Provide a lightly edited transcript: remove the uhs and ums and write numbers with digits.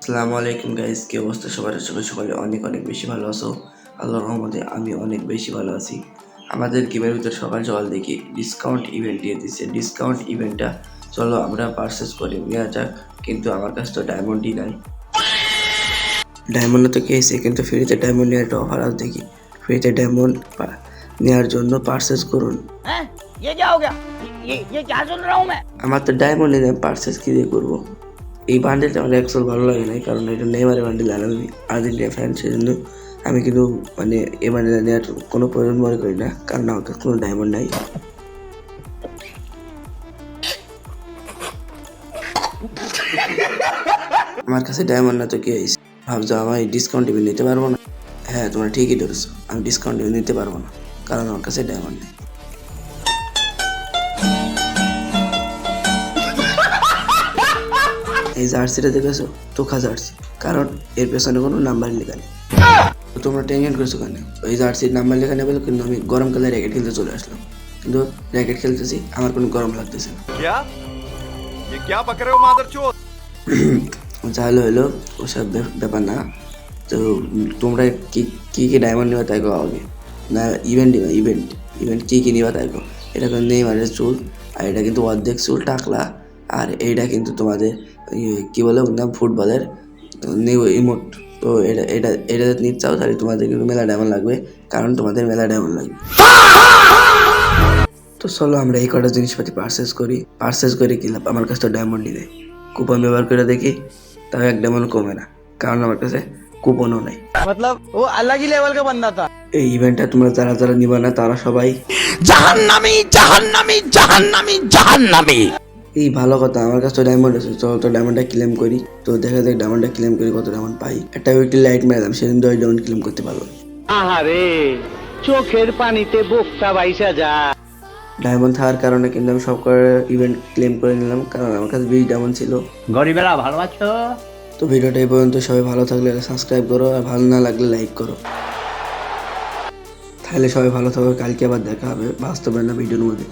আসসালামু আলাইকুম গাইস, কি অবস্থা সবার? সকালে অনেক অনেক বেশি ভালো আছো? আল্লাহর রহমতে আমি অনেক বেশি ভালো আছি। আমাদের গেমের ভিতরে সকাল সকাল দেখি ডিসকাউন্ট ইভেন্ট দিয়ে দিচ্ছে। ডিসকাউন্ট ইভেন্টটা চলো আমরা পারচেস করে নেওয়া যাক, কিন্তু আমার কাছে তো ডায়মন্ডই নাই। ডায়মন্ড তো খেয়েছি, কিন্তু ফ্রিতে ডায়মন্ড নেওয়ার একটা অফার আছে দেখি। ফ্রিতে ডায়মন্ড নেওয়ার জন্য পারচেস করুন। ये क्या हो गया? ये क्या सुन रहा हूँ मैं? আমার তো ডায়মন্ড নেই, পারচেস কী দিয়ে করবো? এই বান্ডেলটা আমার অ্যাকচুয়াল ভালো লাগে নাই, কারণ এটা নেইমারের বান্ডেল আর আমি আর্জেন্টিনা ফ্যান, সেজন্য আমি কিন্তু মানে এই বান্ডেল নেওয়ার কোনো প্রয়োজন মনে করি না, কারণ আমার কাছে কোনো ডায়মন্ড নাই। আমার কাছে ডায়মন্ড না তো কি হয়েছে? ভাবছো আমি ডিসকাউন্ট ইভেন্ট নিতে পারবো না? হ্যাঁ, তোমরা ঠিকই ধরেছো, আমি ডিসকাউন্ট ইভেন্ট নিতে পারবো না, কারণ আমার কাছে ডায়মন্ড নেই। এই জার্সিটা দেখেছো? তোখা জার্সি, কারণ এর পেছনে কোনো নাম্বার লেখা নেই। তোমরা টেনশন করছো কেন? ওই জার্সির নাম্বার লেখা নেই বলে কিন্তু আমি গরমকালে র্যাকেট খেলতে চলে আসলাম, কিন্তু র্যাকেট খেলতেছি আমার কোনো গরম লাগতেছে না। যা হলো ওসব ব্যাপার না। তো তোমরা কি কি কি ডায়মন্ড নেওয়া তাই গো আগে, না ইভেন্ট নিবা? ইভেন্ট ইভেন্ট কী কী নিবা তাই গো? এটা কিন্তু নেইমারের চুল, আর এটা কিন্তু অর্ধেক চুল টাকলা, আর এইটা কিন্তু তোমাদের কী বলে নাম, ফুটবলের নিউ ইমোট। তো এটা এটা এটা যদি নিতে চাও তাহলে তোমাদের কিন্তু মেলা ডায়মন্ড লাগবে, কারণ তোমাদের মেলা ডায়মন্ড লাগবে। তো চলো আমরা এই কটা জিনিসপাতি পার্সেস করে কি লাভ? আমার কাছে তো ডায়মন্ডই নেই। কুপন ব্যবহার করে দেখি, তাও এক ডায়মন্ড কমে না, কারণ আমার কাছে কুপনও নেই। मतलब वो अलग ही लेवल का बंदा था। এই ইভেন্টটা তোমরা যারা যারা নিবা না তারা সবাই जहन्नमी जहन्नमी जहन्नमी जहन्नमी। এই ভালো কথা, আমার কাছে তো ডায়মন্ড আছে, চলো তো ডায়মন্ডটা ক্লেম করি। তো দেখা যাক ডায়মন্ডটা ক্লেম করি কত ডায়মন্ড পাই। একটা উইকলি লাইট মেরালাম, সেদিন 10 ডায়মন্ড ক্লেম করতে পারলাম। আহারে চোখের পানিতে বোকটা বাইসা যায়। ডায়মন্ড থাকার কারণে কিন্তু আমি সব করে ইভেন্ট ক্লেম করে নিলাম, কারণ আমার কাছে 20 ডায়মন্ড ছিল। গরিবেরা ভালো আছো? তো ভিডিওটা এই পর্যন্ত, সবাই ভালো থাকলে সাবস্ক্রাইব করো, আর ভালো না লাগলে লাইক করো। তাহলে সবাই ভালো থাকবে, কালকে আবার দেখা হবে বাস্তবে না ভিডিওর মধ্যে।